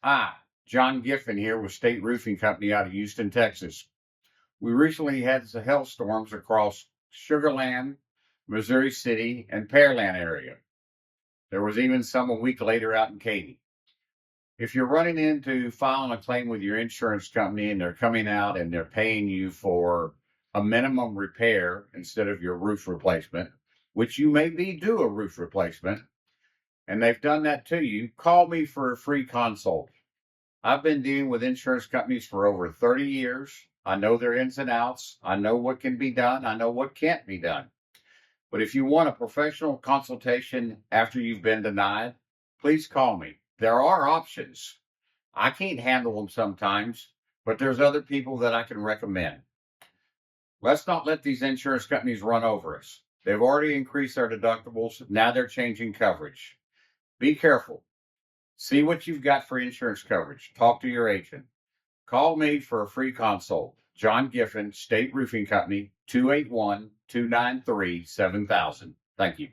Hi, John Giffin here with State Roofing Company out of Houston, Texas. We recently had some hailstorms across Sugar Land, Missouri City, and Pearland area. There was even some a week later out in Katy. If you're running into filing a claim with your insurance company and they're coming out and they're paying you for a minimum repair instead of your roof replacement, which you may be due a roof replacement, and they've done that to you, call me for a free consult. I've been dealing with insurance companies for over 30 years. I know their ins and outs. I know what can be done. I know what can't be done. But if you want a professional consultation after you've been denied, please call me. There are options. I can't handle them sometimes, but there's other people that I can recommend. Let's not let these insurance companies run over us. They've already increased their deductibles. Now they're changing coverage. Be careful. See what you've got for insurance coverage. Talk to your agent. Call me for a free consult. John Giffin, State Roofing Company, 281-293-7000. Thank you.